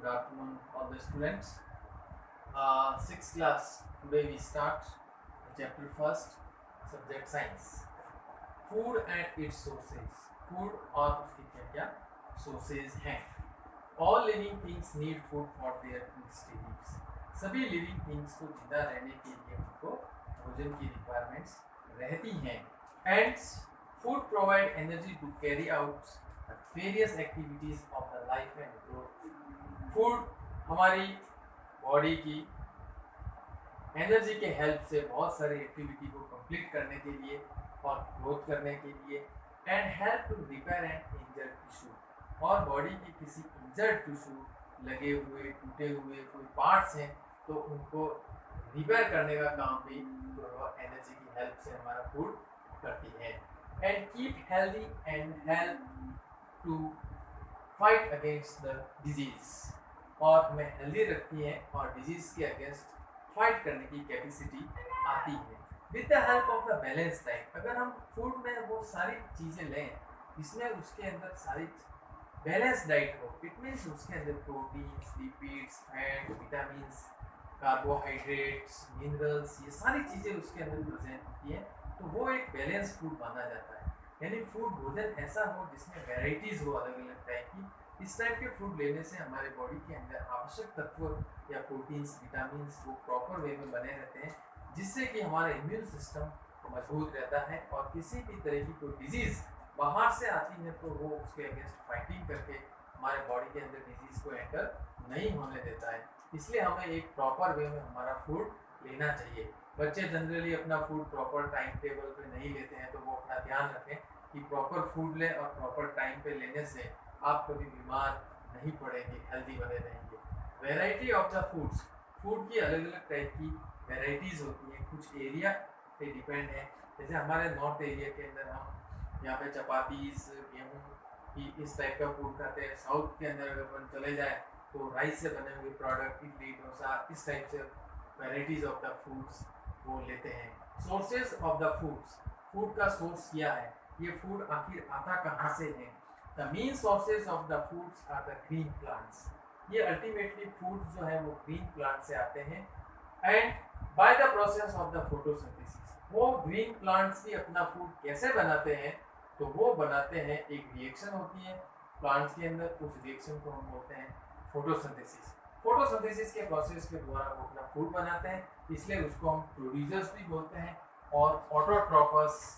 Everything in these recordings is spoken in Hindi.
afternoon, all the students. Sixth class. Today we start chapter first, subject science. Food and its sources. Food और उसकी क्या क्या sources हैं. All living things need food for their stay lives. सभी living things को जिंदा रहने के लिए उनको भोजन की requirements रहती हैं. And food provide energy to carry out various activities of the life and growth. Food हमारी बॉडी की एनर्जी के हेल्प से बहुत सारी एक्टिविटी को कंप्लीट करने के लिए और ग्रोथ करने के लिए and help to repair and injured tissue और बॉडी के किसी इंजर्ड टिश्यू लगे हुए टूटे हुए कोई पार्ट्स हैं तो उनको रिपेयर करने का काम भी एनर्जी की हेल्प से हमारा फूड करती है and keep healthy and help to fight against the disease और हमें हेल्दी रखती है और डिजीज के अगेंस्ट फाइट करने की कैपेसिटी आती है with the help of the balance diet. अगर हम फूड में वो सारी चीज़ें लें इसमें उसके अंदर सारी बैलेंस डाइट हो, इट मीन्स उसके अंदर proteins, lipids, fat, vitamins, carbohydrates, minerals, ये सारी चीज़ें उसके अंदर प्रेजेंट होती हैं तो वो एक बैलेंस फूड माना जाता है. यानी फूड भोजन ऐसा हो जिसमें वेराइटीज़ हो अलग अलग टाइप की. इस टाइप के फूड लेने से हमारे बॉडी के अंदर आवश्यक तत्व या प्रोटीन्स, विटामिन्स वो प्रॉपर वे में बने रहते हैं जिससे कि हमारा इम्यून सिस्टम मजबूत रहता है और किसी भी तरह की कोई डिजीज़ बाहर से आती है तो वो उसके अगेंस्ट फाइटिंग करके हमारे बॉडी के अंदर डिजीज़ को एंटर नहीं होने देता है. इसलिए हमें एक प्रॉपर वे में हमारा फूड लेना चाहिए. बच्चे जनरली अपना फूड प्रॉपर टाइम टेबल पे नहीं लेते हैं तो वो अपना ध्यान रखें कि प्रॉपर फूड लें और प्रॉपर टाइम पे लेने से आप कभी बीमार नहीं पड़ेंगे, हेल्दी बने रहेंगे. Variety of the foods. Food की अलग अलग टाइप की वैरायटीज़ होती हैं, कुछ एरिया पे डिपेंड है. जैसे हमारे नॉर्थ एरिया के अंदर हम यहाँ पे चपातीस, गेहूँ की इस टाइप का फूड खाते हैं. साउथ के अंदर अगर अपन चले जाए तो राइस से बने हुए प्रोडक्ट, इडली, डोसा, इस टाइप से वैराइटीज़ ऑफ द फूड्स वो लेते हैं. Sources of the foods. Food का सोर्स क्या है, ये फूड आखिर आता कहाँ से है. The main sources of the foods are the green plants. ये अल्टीमेटली फूड जो है वो ग्रीन प्लांट से आते हैं and by the process of the photosynthesis. वो ग्रीन प्लांट्स भी अपना फूड कैसे बनाते हैं तो वो बनाते हैं, एक रिएक्शन होती है प्लांट्स के अंदर, उस रिएक्शन को हम बोलते हैं फोटोसिंथेसिस. फोटोसिंथेसिस के प्रोसेस के द्वारा वो अपना फूड बनाते हैं, इसलिए उसको हम प्रोड्यूसर्स भी बोलते हैं और ऑटोट्रोपस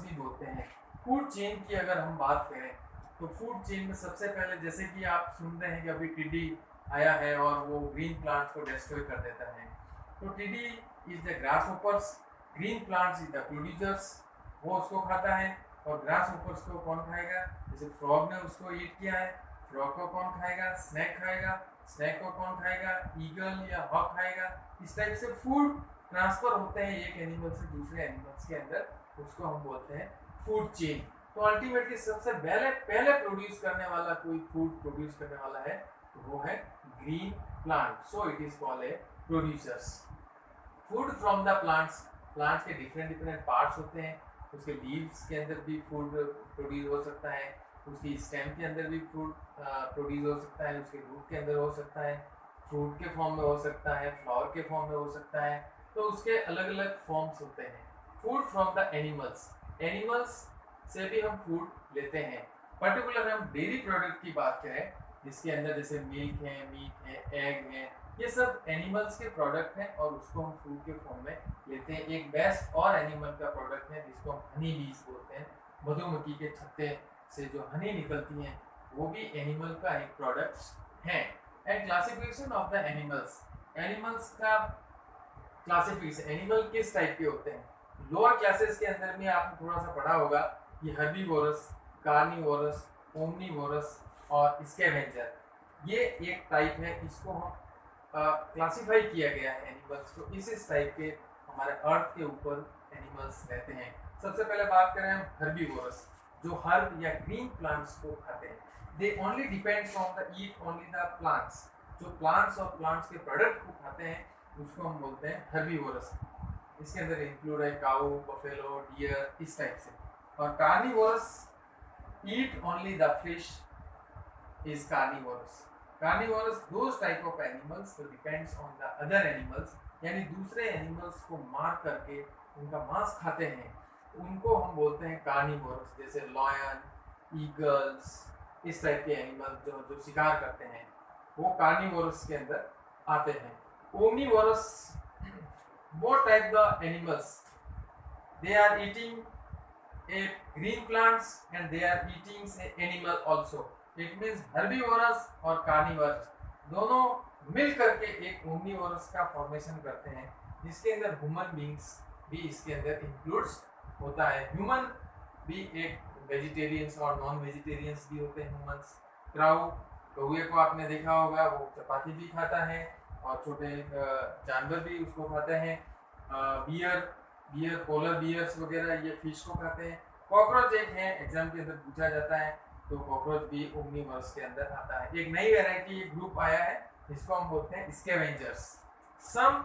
भी बोलते हैं. फूड चेन की अगर हम बात करें तो फूड चेन में सबसे पहले जैसे कि आप सुन रहे हैं कि अभी टिड्डी आया है और वो ग्रीन प्लांट्स को डिस्ट्रॉय कर देता है. तो टिड्डी is the grass hoppers, green plants is the producers, वो उसको खाता है. और ग्रास होपर्स को कौन खाएगा, जैसे फ्रॉग ने उसको ईट किया है, फ्रॉग को कौन खाएगा, स्नैक खाएगा, स्नैक को कौन खाएगा, ईगल या हॉक खाएगा. इस टाइप से फूड ट्रांसफर होते हैं एक एनिमल से दूसरे एनिमल्स के अंदर, उसको हम बोलते हैं फूड चेन. तो अल्टीमेटली सबसे पहले प्रोड्यूस करने वाला कोई फूड प्रोड्यूस करने वाला है तो वो है green plant. So it is called a producers. Food from the plants. Plants के डिफरेंट पार्ट्स होते हैं. उसके लीव्स के अंदर भी फूड प्रोड्यूस हो सकता है, उसकी स्टेम के अंदर भी फूड प्रोड्यूस हो सकता है, उसके रूट के अंदर हो सकता है, फ्रूट के फॉर्म में हो सकता है, फ्लावर के फॉर्म में हो सकता है. तो उसके अलग अलग फॉर्म्स होते हैं. Food from the animals. Animals से भी हम फूड लेते हैं. पर्टिकुलर हम डेयरी प्रोडक्ट की बात करें जिसके अंदर जैसे मिल्क है, मीट है, एग है, ये सब एनिमल्स के प्रोडक्ट हैं और उसको हम फूड के फॉर्म में लेते हैं. एक बेस्ट और एनिमल का प्रोडक्ट है जिसको हम हनी बीज बोलते हैं. मधुमक्खी के छत्ते से जो हनी निकलती हैं वो भी एनिमल का एक प्रोडक्ट है. And classification of the animals. Animals का क्लासिफिकेशन, एनिमल किस टाइप के होते हैं. लोअर क्लासेस के अंदर में आपने थोड़ा सा पढ़ा होगा कि हर्बीवोरस, कार्निवोरस, ओमनीवोरस और स्कैवेंजर, ये एक टाइप है. इसको हम क्लासिफाई किया गया है एनिमल्स को. इस टाइप के हमारे अर्थ के ऊपर एनिमल्स रहते हैं. सबसे पहले बात करें हम हर्बीवोरस, जो हर्ब या ग्रीन प्लांट्स को खाते हैं. They only depends on the eat only the plants. जो प्लांट्स और प्लांट्स के प्रोडक्ट को खाते हैं उसको हम बोलते हैं हर्बीवोरस. इसके अंदर इंक्लूड है काऊ, बफेलो, डियर, इस टाइप से. और carnivorous eat only the fish is carnivorous. Carnivorous those type of animals who depends on the other animals, यानी दूसरे एनिमल्स को मार करके उनका मांस खाते हैं, उनको हम बोलते हैं कार्निवोरस। जैसे लॉयन, ईगल्स, इस टाइप के एनिमल जो जो शिकार करते हैं वो कार्निवोरस के अंदर आते हैं। Omnivorous, what type the animals, they are eating a green plants and they are eating a animal also. It means herbivorous और carnivorous दोनों मिल करके एक ओमनीवोरस का फॉर्मेशन करते हैं, जिसके अंदर ह्यूमन बींग्स भी इसके अंदर इंक्लूड्स होता है। ह्यूमन भी एक वेजिटेरियंस और नॉन वेजिटेरियंस भी होते हैं ह्यूमंस। क्राउ, कौवे को आपने देखा होगा, वो चपाती भी खाता है और छोटे जानवर भी उसको खाते हैं। बियर, पोलर बियर्स वगैरह ये फिश को खाते हैं। कॉकरोच एक है, एग्जाम के अंदर पूछा जाता है, तो कॉकरोच भी ओमनीवोरस के अंदर आता है। एक नई वैरायटी, एक ग्रुप आया है, इसको हम बोलते हैं scavengers. Some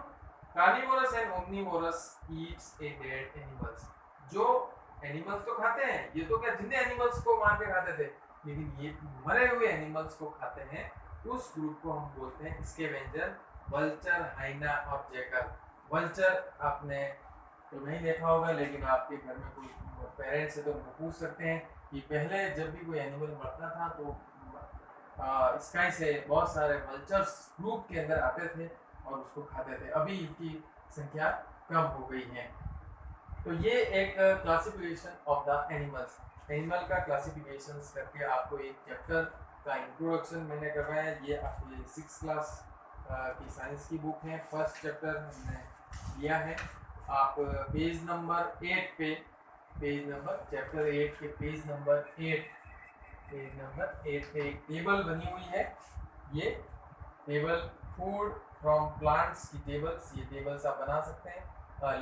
carnivorous and omnivorous eats a dead animals. जो एनिमल्स तो खाते हैं, ये तो क्या जिंदे एनिमल्स को मार के खाते थे, लेकिन ये मरे हुए एनिमल्स को खाते हैं, उस ग्रुप को हम बोलते हैं स्कैवेंजर। वल्चर, हाइना और जैकल। वल्चर आपने तो नहीं देखा होगा, लेकिन आपके घर में कोई पेरेंट्स से तो पूछ सकते हैं कि पहले जब भी कोई एनिमल मरता था तो स्काई से बहुत सारे वल्चर्स ग्रुप के अंदर आते थे और उसको खाते थे। अभी इनकी संख्या कम हो गई है। तो ये एक classification of the animals, animal का क्लासिफिकेशन करके आपको एक चैप्टर का इंट्रोडक्शन मैंने करवाया। ये आपकी 6th क्लास की साइंस की बुक है, फर्स्ट चैप्टर हमने लिया है। आप पेज नंबर 8 पे, पेज नंबर चैप्टर 8 के पेज नंबर 8 पे एक टेबल बनी हुई है। ये टेबल फूड फ्रॉम प्लांट्स की टेबल्स, ये टेबल्स आप बना सकते हैं।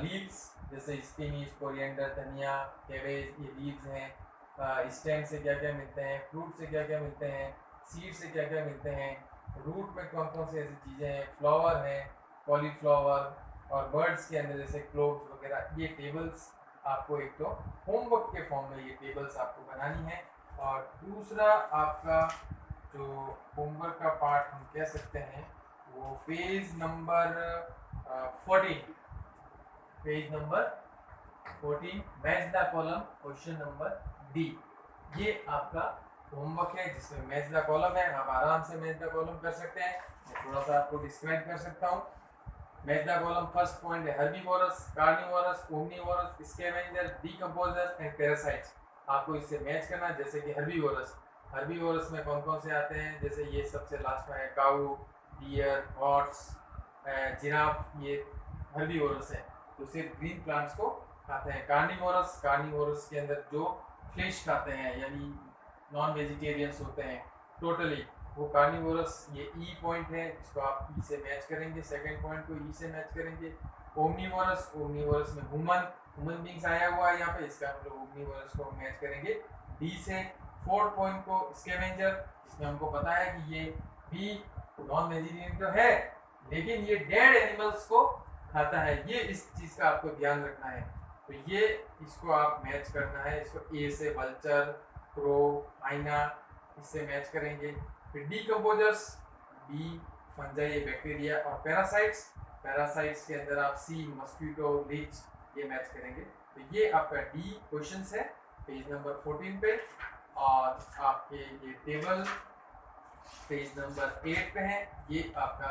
लीव्स जैसे स्पिनिच, कोरिएंडर, धनिया, कैबेज, ये लीव्स हैं। स्टेम से क्या क्या मिलते हैं, फ्रूट से क्या क्या मिलते हैं, सीड से क्या क्या मिलते हैं, रूट में कौन कौन सी ऐसी चीज़ें हैं, फ्लावर है, कॉलीफ्लावर, और बर्ड्स के अंदर जैसे क्लोव्स वगैरह। ये टेबल्स आपको एक तो होमवर्क के फॉर्म में ये टेबल्स आपको बनानी है, और दूसरा आपका जो होमवर्क का पार्ट हम कह सकते हैं वो page number 14, page number 14, match the column, question number D. ये आपका होमवर्क है जिसमें मैच द कॉलम है। आप आराम से मैच द कॉलम कर सकते हैं। मैं थोड़ा सा आपको डिस्क्राइब कर सकता हूँ। Match the column, first point है herbivorous, carnivorous, omnivorous, scavenger, decomposer and parasites. आपको इससे मैच करना है। जैसे कि हर्बीवोरस, हर्बीवोरस में कौन कौन से आते हैं, जैसे ये सबसे लास्ट में है काऊ, डियर, हॉर्स, जिराफ, ये हर्बीवोरस है, तो सिर्फ ग्रीन प्लांट्स को खाते हैं। कार्निवोरस, कार्निवोरस के अंदर जो फिश खाते हैं यानी नॉन वेजिटेरियंस होते हैं टोटली, वो कार्निवोरस। ये ई पॉइंट है, इसको आप ई से मैच करेंगे, सेकंड पॉइंट को ई से मैच करेंगे। ओमनीवोरस, ओमनीवोरस में ह्यूमन बींग्स आया हुआ है यहाँ पे, इसका हम लोग ओमनीवोरस को मैच करेंगे डी से। फोर्थ पॉइंट को स्कैवेंजर, इसमें हमको पता है कि ये भी नॉन वेजिटेरियन तो है, लेकिन ये डेड एनिमल्स को खाता है। ये इस चीज़ का आपको ध्यान रखना है। तो ये इसको आप मैच करना है। इसको ए से वल्चर, क्रो, हाइना, इससे मैच करेंगे। फिर डीकंपोजर्स, बी, फंजाई, ये बैक्टीरिया, और पैरासाइट्स, पैरासाइट्स के अंदर आप सी, मस्कीटो, लीच, ये मैच करेंगे। तो ये आपका डी क्वेश्चंस है पेज नंबर 14 पे, और आपके ये टेबल पेज नंबर 8 पे है। ये आपका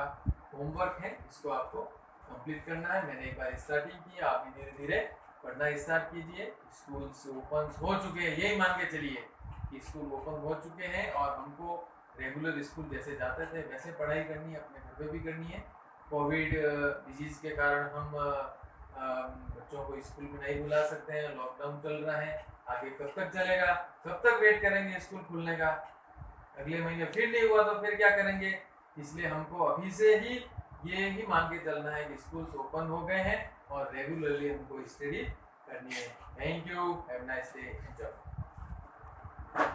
होमवर्क है, इसको आपको कंप्लीट करना है। मैंने एक बार स्टार्टिंग की, आप भी धीरे धीरे पढ़ना स्टार्ट कीजिए। स्कूल्स ओपन हो चुके हैं, यही मान के चलिए कि स्कूल ओपन हो चुके हैं, और हमको रेगुलर स्कूल जैसे जाते थे वैसे पढ़ाई करनी है, अपने घर पे भी करनी है। कोविड डिजीज़ के कारण हम बच्चों को स्कूल में नहीं बुला सकते हैं, लॉकडाउन चल रहा है। आगे कब तक चलेगा, कब तक वेट करेंगे स्कूल खुलने का, अगले महीने फिर नहीं हुआ तो फिर क्या करेंगे। इसलिए हमको अभी से ही ये ही मान के चलना है कि स्कूल्स ओपन हो गए हैं और रेगुलरली हमको स्टडी करनी है। Thank you, have nice day, enjoy.